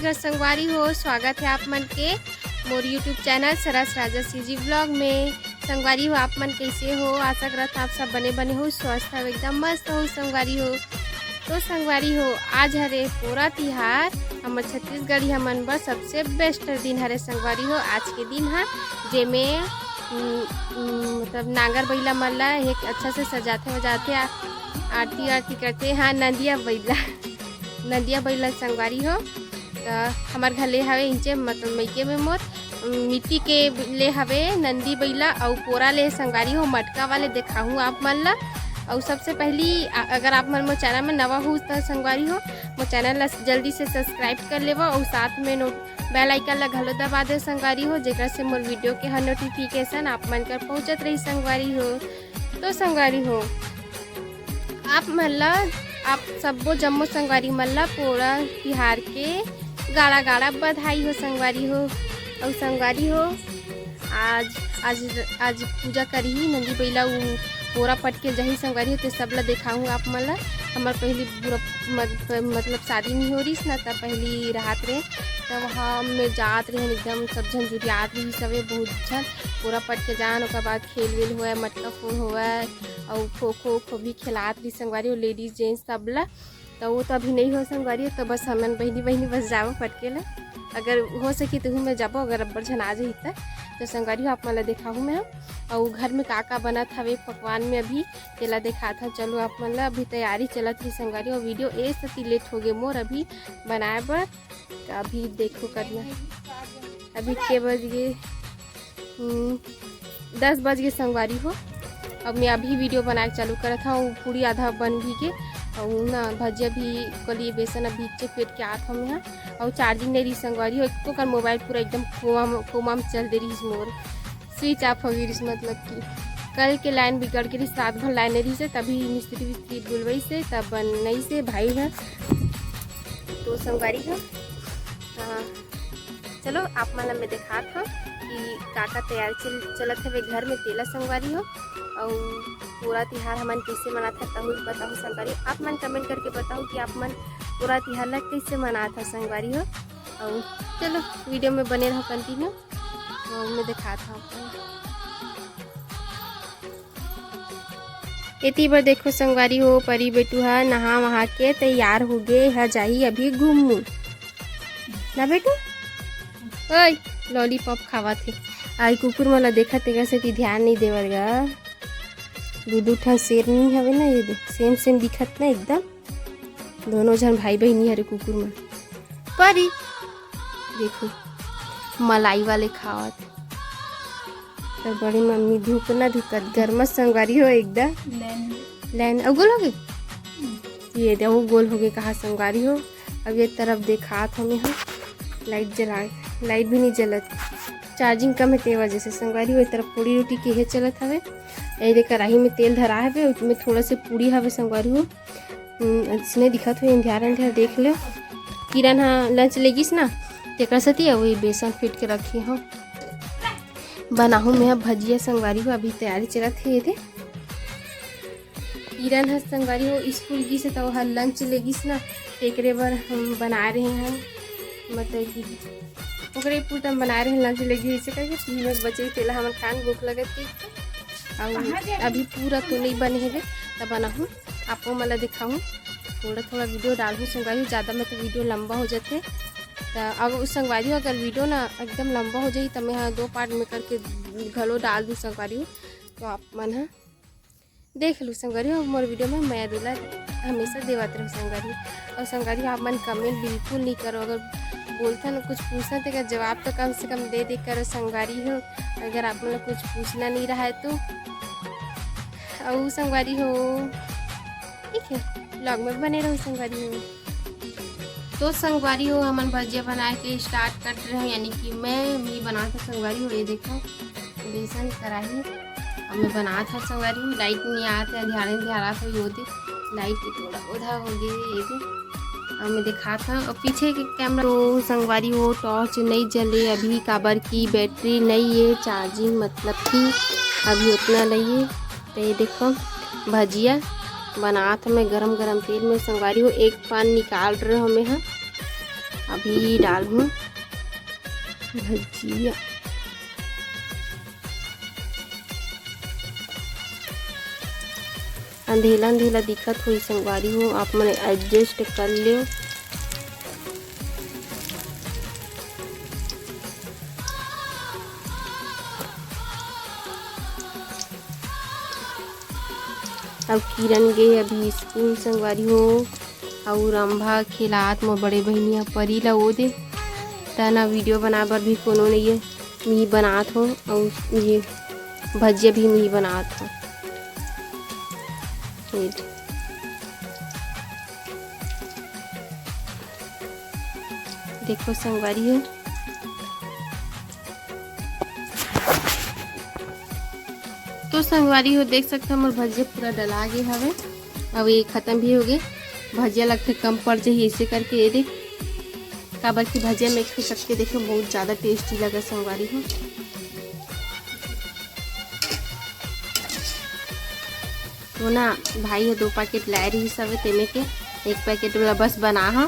नमस्कार संगवारी हो, स्वागत है आप मन के मोर यूट्यूब चैनल सरस राजा सीजी ब्लॉग में। संगवारी हो आप मन कैसे हो? आशा करत आप सब बने बने हो, स्वस्थ हो, एकदम मस्त हो संगवारी हो। तो संगवारी हो आज हरे पूरा तिहार हमर छत्तीसगढ़ी हमन बर सबसे बेस्ट दिन हरे संगवारी हो। आज के दिन है जेमे मतलब नांगर बैला मन ला एक अच्छा से सजाते वजाते आरती करते। हाँ नदिया बैला संगवारी हो। तो हमार घर ले हवे इंचे मतलब मईके में मोर मिट्टी के ले हवे नंदी बैला और पोरा ले संगवारी हो। मटका वाले दिखाऊँ आप मन ला। और सबसे पहली अगर आप मन मोर चैनल में नवा हो तो संगवारी हो मोर चैनल ला जल्दी से सब्सक्राइब कर लेव और साथ में बेल आइकन ला घलो दबा दे संगवारी हो, जेकर से मोर वीडियो के हर नोटिफिकेशन आप मन कर पहुँचत रही संगवारी हो। तो संगवारी हो आप मन ला आप सबो जम्मो संगवारी मन ला पूरा तिहार के गाड़ा गाड़ा बधाई हो संगवारी हो। और संगवारी हो आज आज आज पूजा करी नंदी बैला पूरा पट के जही संगवारी हो। तो सब ला दिखाऊँ आप मन ला। हमार पहली पूरा मतलब शादी नहीं हो रही ना, तब पहली रात रहे तब वहाँ में जात रहे एकदम सब झन जुटियात रही सवे बहुत झन पूरा पट के जान। और बाद खेल वेल हुआ मटका फोड़ हुआ और खो खो भी खिलात रही संगवारी हो लेडीज जेंट्स सब ला। तो वो तो अभी नहीं हो संगवारी हो। तो बस हमन बहनी बस जाओ पटके ला, अगर हो सके तो मैं जाबो, अगर अब्बर झन आ जाही तो संगवारी हो आप मन ला दिखाऊँ मैं। और घर में का बनत हवे पकवान में अभी तेला देखा था। चलो आप मन ला अभी तैयारी चलत रही संगवारी और वीडियो ए सती लेट हो गए मोर अभी बनाए बर। तो अभी देखो करना अभी के बज गए 10 बज गए संगवारी हो। अब मैं अभी वीडियो बना के चालू करा था। वो पूरी आधा बन भी गए और ना भजिया भी कलिए बेसन अभी से फेट के आत हम यहाँ। और चार्जिंग नहीं रही संगवारी हो, एक कर मोबाइल पूरा एकदम कोमा में चल दे रही मोर स्विच ऑफ हो गई रही। मतलब कि कल के लाइन बिगड़ के रही, रात भर लाइन नहीं रही से तभी मिस्त्री बुलवई से तब बन नहीं से भाई है। तो संगवारी हो चलो आप मन में देखा था कि काका तैयार चलत है घर में तेला संगवारी हो। और पूरा तिहार हमन कैसे मनाता तहु बताओ संगवारी। आप मन कमेंट करके बताओ कि आप मन पूरा तिहार ला कैसे मनाता संगवारी हो। और चलो वीडियो में बने रहो कंटिन्यू और मैं दिखाता हूँ आपको। इतनी बार देखो संगवारी हो परी बेटू है नहा वहा के तैयार हो गए है जाही अभी घूमू ना बेटू। ओए लॉलीपॉप खावा थे आई कुकुर मला देखा तेरा से कि ध्यान नहीं देवर गा। दो ठन शेरनी हवे ना, ये सेम दिखत ना एकदम दोनों जन भाई बहनी हरे कुकुर में। परी देखो मलाई वाले खावत तो बड़ी मम्मी धूप ना धुकत गर्म संगवारी हो एकदम लैन अब गोल हो गए। ये देखो गोल हो गए कहा संगवारी हो। अब ये तरफ देखा हमें हम लाइट जला लाइट भी नहीं जलत, चार्जिंग कम है ते वजह से संगवारी हो। तरफ पूड़ी रोटी के चलत हवे। ये कढ़ाई में तेल धरा है उसमें थोड़ा से पूड़ी हवे संगवारी हो। इसने दिखत हो अंधियार देख लो। किरण हाँ लंच लेगिस ना तेकर सती वही बेसन फेट के रखी हूँ बनाहूँ मैं भजिया संगवारी हो। अभी तैयारी चलत है ये किरण है संगवारी हो स्कूल की से तो हर लंच लेगिस ना एकरे बार हम बना रहे हैं। मतलब कि ओकरे पूरा बना रहे हैं लंच लेगी इसे करके 3 बजे तेला हमारे खान भूख लगे थी। और अभी पूरा तो नहीं बने है तब बनाऊँ आपको मला दिखाऊँ थोड़ा वीडियो डालूँ संगवारी। ज़्यादा मैं तो वीडियो लंबा हो जाते तो अगर उस संगवारी अगर वीडियो ना एकदम लंबा हो जाए तो मैं हाँ 2 पार्ट में करके घलो डाल दूँ संगवारी। तो आप मन हाँ देख लूँ संगवारी मोर वीडियो में मैं दूल्हा हमेशा देवत रहूँ संगवारी। और संगवारी आप मन कमेंट बिल्कुल नहीं करो, अगर बोलता ना कुछ पूछना तो जवाब तो कम से कम दे करो संगवारी हो। अगर आप मतलब कुछ पूछना नहीं रहा है तो और संगवारी हो ठीक है ब्लॉग में बने रहो संगवारी हो। तो संगवारी हो हमन भजिया बना के स्टार्ट कर रहे हैं, यानी कि मैं भी बनाता संगवारी हो। ये देखो बेसन कढ़ाई अब मैं बना था संगवारी हो। लाइट नहीं आते अंधियारा तो ये होते लाइट की थोड़ा उधा हो गई ये भी अब मैं दिखा था। और पीछे के कैमरा तो संगवारी हो टॉर्च नहीं जले अभी काबर की बैटरी नहीं है चार्जिंग मतलब कि अभी उतना नहीं है। तो ये देखो भजिया बना था मैं गरम तेल में संगवारी हो। एक पान निकाल रहे हमें हाँ अभी डालूँ भजिया। अंधेला अंधेला दिखत हुई संगवारी हो, आप मैंने एडजस्ट कर लियो। अब किरण गे अभी स्कूल संगवारी हो, और रंभा खिलात मोर बड़े बहनिया परी ला ओ दे तना वीडियो बना बर भी कोनो नहीं है, मी बनात हो और ये भजिया भी मी बनात हो। देखो संगवारी हो, तो संगवारी हो देख सकते हो मोर भजिया पूरा डला गए हवे। अब ये ख़त्म भी हो गए, भजिया लगते कम पड़ जाए ऐसे करके ये देख काबर की भजिया में खा सकते देखो बहुत ज़्यादा टेस्टी लगा संगवारी हो। तो ना भाई है 2 पैकेट लाए रही सब तेमे के, 1 पैकेट वाला बस बना हा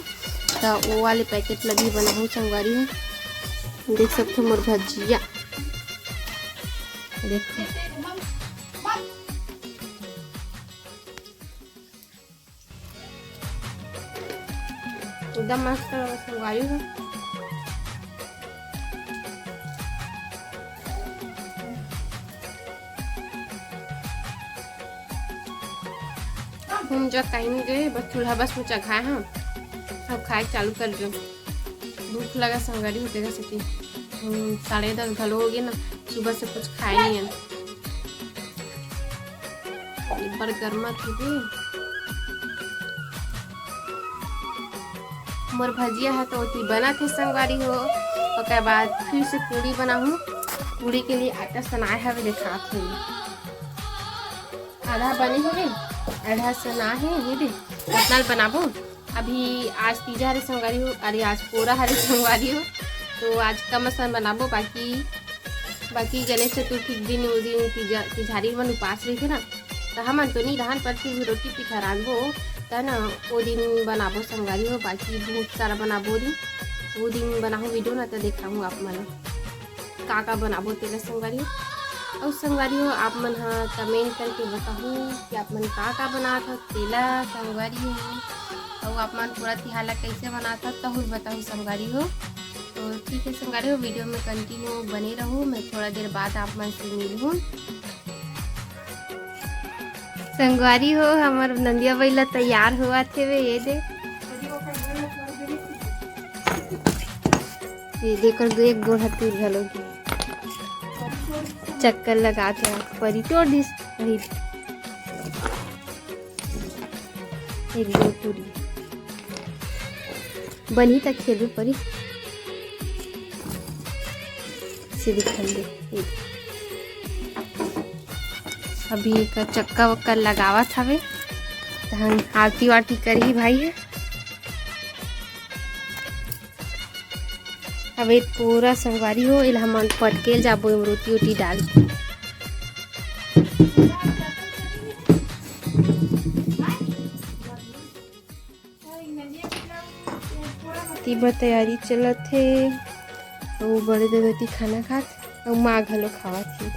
तो वो वाले पैकेट लगी बनाऊँ संगवारी हो। देख सकते हो मोर भजिया देखो एकदम मस्त संगवारी हो। हम जो कहीं नहीं गए बस चूल्हा बस में चखाए हम अब खाए चालू कर जो। भूख लगा संगवारी हो देखा सकी 10:30 घलो हो गए ना, सुबह से कुछ खाए नहीं है, बड़ गर्मा थी भी। मोर भजिया है तो बना थे संगवारी हो। उसके बाद फिर से पूड़ी बनाऊँ, पूड़ी के लिए आटा सनाए हवे दिखात हुई, आधा बने हुए आधा सना है ये दे उतना बनाबो। अभी आज तीजा हरे संगवारी हो, अरे आज पूरा हरे संगवारी हो, तो आज कम सन बनाबो। बाकी गणेश चतुर्थी दिन वो दिन तिजहारी मन उपास रही थे ना, तो हम तो नहीं रहन पर फिर भी रोटी पिठा रांधबो तो ना वो दिन बनाबो संगवारी हो। बाकी बहुत सारा बनाबो दिन, वो दिन बनाऊँ वीडियो ना तो दिखाऊँ आप मन का बनाबो तेला संगवारी हो। और संगवारी हो आप मन हाँ कमेंट करके बताऊँ कि आप मन का बना था तेला संगवारी हो, और आप मन पूरा तिहारा कैसे बना था तो बताऊँ संगवारी हो। तो ठीक है संगवारी हो, वीडियो में कंटिन्यू बने रहूँ, मैं थोड़ा देर बाद आप मन से मिलूँ। संगवारी हो हमार नंदिया बैला तैयार हुआ थे वे ये देख एक गोड़ हथी घलो की चक्कर लगाते हैं परी तोड़ दिस एक दो पूरी बनी तक खेलू परी से दिखल दे। अभी एक चक्का वक्का लगावत हवे तो हम आरती वारती करी भाई है। अब एक पूरा संगवारी हो इला हम पटकेल जाबो रोटी उटी डाल तीबर तैयारी चलत है। वो बड़े देवती खाना खात और माँ घलो खावा थी।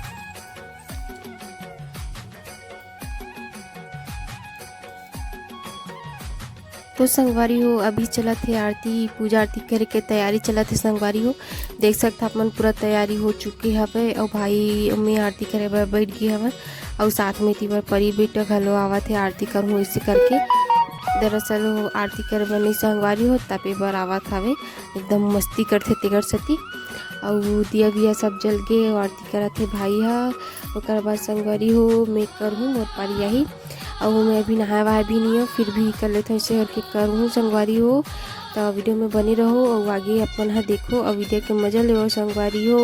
तो संगवारी हो अभी चलत है आरती पूजा आरती करे के तैयारी चलत है संगवारी हो। देख सकते आप मन पूरा तैयारी हो चुकी हवे और भाई मैं आरती करे बर बैठ गई हवन और साथ में तीबर परी बेटा घलो आवत है आरती करूँ इसी करके। दरअसल वो आरती करे बर नहीं संगवारी हो तपे बर आवत हवे एकदम मस्ती करते तेगर सती और दिया बिया सब जल गए और आरती करत है भाई हा। ओकर बाद संगवारी हो मैं करूँ मोर पारी यही और मैं अभी नहाया वहाया भी नहीं हो फिर भी कर लेते ऐसे करके करूँ संगवारी हो। तो वीडियो में बने रहो और आगे अपन हाँ देखो और वीडियो के मजा ले संगवारी हो।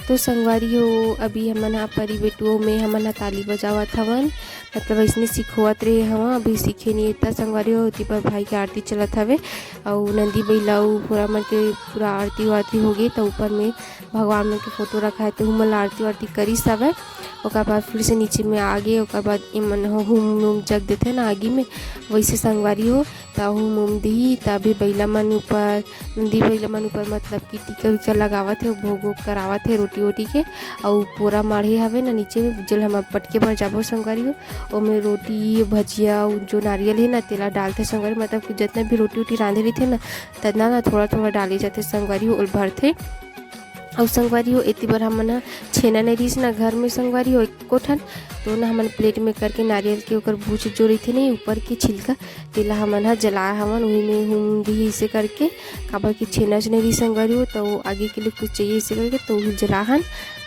तो संगवारी हो अभी हमन हाँ परी बेटुओं में हमन हाँ ताली बजावत हवन मतलब ऐसने सिखोवत रहे हवा, अभी सीखे नहीं इतना संगवारी हो। होती पर भाई के आरती चलत हवे और नंदी बैला पूरा मन के पूरा आरती वारती हो गई। तो ऊपर में भगवान मन के फोटो रखा है, तो हमन आरती वारती करी सब है। ओकर बाद फिर से नीचे में आ गए। ओकर बाद इमन हुम उम जग देते ना आगे में, वैसे संगवारी हो तो हुम उम दी। तभी बैला मन ऊपर नंदी बैला मन ऊपर मतलब कि टीका उका लगावत है, भोग वोग करावत है रोटी वोटी के। और पूरा माढ़े हवे ना नीचे में जो हम पटके पर जाबो संगवारी हो, ओमे रोटी भजिया जो नारियल है ना तेला डालते संगवारी, मतलब कि जितना भी रोटी वोटी रांधे रही थे ना तना ना थोड़ा थोड़ा डाले जाते संगवारी हो और भरते। और संगवारी हो इतनी बार हमन छेना नहीं रहीस ना घर में संगवारी हो एको ठन, तो ना हमन प्लेट में करके नारियल के ओकर भूज जो रही थी नहीं ऊपर की छिलका तेला हमन जलाए हवन, वही में हम दी इसे करके काबर की छेना नहीं रही संगवारी हो। तो आगे के लिए कुछ चाहिए इसे करके तो वही जलाहन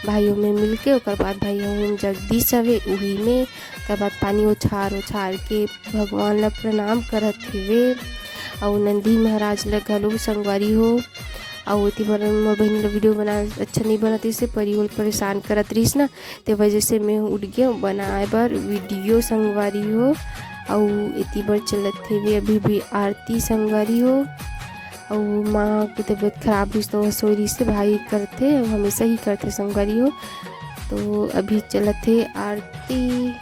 भाइयों में मिल के। ओकर बाद भाई हम जगदीश हवे वही में, ओकर बाद पानी उछार के भगवान ला प्रणाम करत हुए। और नंदी महाराज ला घलो संगवारी हो। और इतनी बार मोर बहन ला वीडियो बना अच्छा नहीं बनती, इससे परिवार परेशान करत रहीस ना, ते वजह से मैं उठ गया बनाए बर वीडियो संगवारी हो। और इतनी बार चलत थे अभी भी आरती संगवारी हो। और माँ की तबीयत खराब हुई तो सोई रही से भाई करते हमेशा ही करते संगवारी हो। तो अभी चलत थे आरती।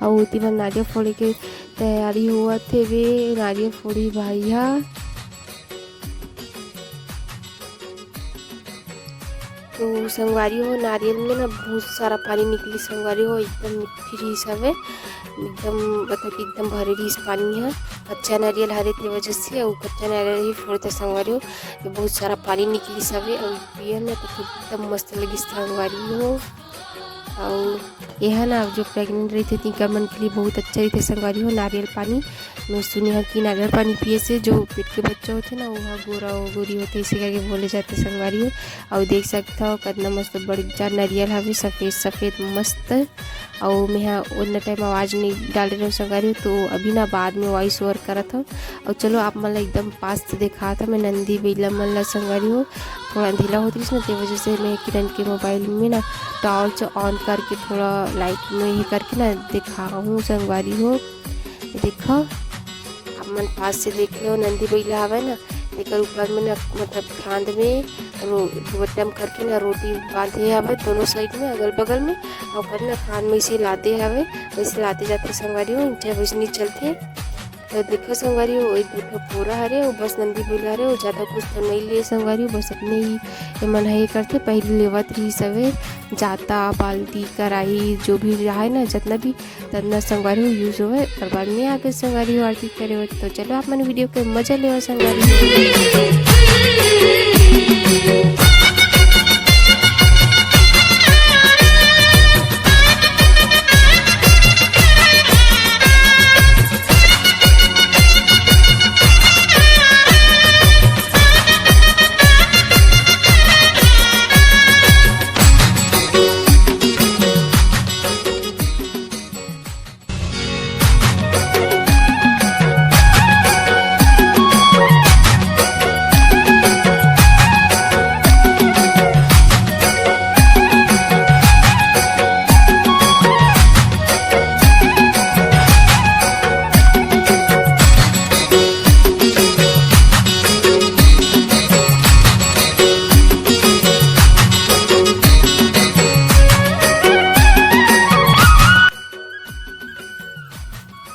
और इतनी बार नारियल फोड़े के तैयारी हुआ थे वे, नारियल फोड़ी भाई हा। तो संगवारी हो नारियल में ना बहुत सारा पानी निकली संगवारी हो, एकदम मिट्टी रही सब है, एकदम मतलब कि एकदम भरे रही पानी है। कच्चा नारियल हरे थे वजह से और कच्चा नारियल ही फोड़ते संगवारी हो, तो बहुत सारा पानी निकली सब है। और पिए ना तो एकदम मस्त लगी संगवारी हो। और यह ना जो प्रेग्नेंट रही थे तिनका मन के लिए बहुत अच्छा रही थे संगवारी हो नारियल पानी। मैं सुनी है कि नारियल पानी पिए से जो पेट के बच्चा होते ना वह गोरा गोरी होते इसी करके बोले जाते संगवारी हो। और देख सकता हो कितना मस्त बड़ा नारियल हवे सफ़ेद सफ़ेद मस्त। और मैं यहाँ उतना टाइम आवाज़ नहीं डाल रही हूँ संगवारी हो, तो अभी ना बाद में वॉइस ओवर करा था। और चलो आप मतलब एकदम पास से देखा था मैं नंदी बैला मन संगवारी हो। थोड़ा अंधेला होती ना तो वजह से मैं किरण के मोबाइल में ना टॉर्च ऑन करके थोड़ा लाइट में ही करके ना दिखा हूँ संगवारी हो। देखो आप मन पास से देख लो नंदी बैला हवा ना, लेकर ऊपर में ना मतलब खांद में बटम करके ना रोटी बांधे हवे दोनों साइड में अगल बगल में। और ना खान में इसे लाते हवे, वैसे लाते जाते संगवारी हो जब वैसे चलते। तो देखो संगवारी हो एक देखो पूरा हरे वो बस नंदी बैला हरे वो ज़्यादा कुछ तो नहीं लिए संगवारी हो, बस अपने ही मन है करते। पहले लेवत रही सवे जाता बाल्टी कढ़ाई जो भी रहा है ना जितना भी तना संगवारी हो यूज़ हो और बाद में आगे संगवारी हो आरती करे हो। तो चलो आप मन वीडियो के मजा ले संगवारी हो।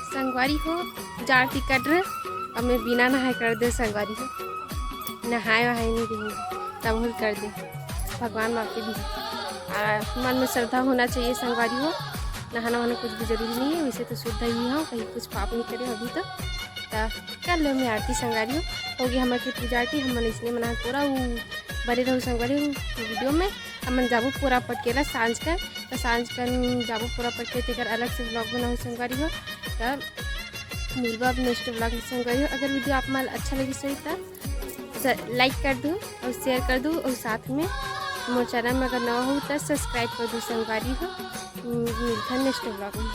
संगवारी हो जाड़ टिकट रे अब मैं बिना नहाए कर दे संगवारी हो, नहाए वहाए नहीं देंगे तब हल कर दे भगवान माफी दी। मन में श्रद्धा होना चाहिए संगवारी हो, नहाना वहाना कुछ भी जरूरी नहीं है, वैसे तो शुद्ध ही हो कहीं कुछ पाप नहीं करे अभी तो कर लो। मैं आरती संगवारी हो गई हमारे पूजा आरती हम इसलिए मना पूरा वो बने रहो संगवारी वीडियो में। हम जाबो पूरा पटकेला सांझ कर तो सांझ कर जाबो पूरा पटके तेकर अलग से ब्लॉग बनाओ संगवारी हो। तब मिलवा अब नेक्स्ट ब्लॉग में संगवारी हो। अगर वीडियो आप माल अच्छा लगी सही तो लाइक कर दो और शेयर कर दो और साथ में मोर चैनल में अगर नवा हो तो सब्सक्राइब कर दो संगवारी हो। मिलता नेक्स्ट ब्लॉग में।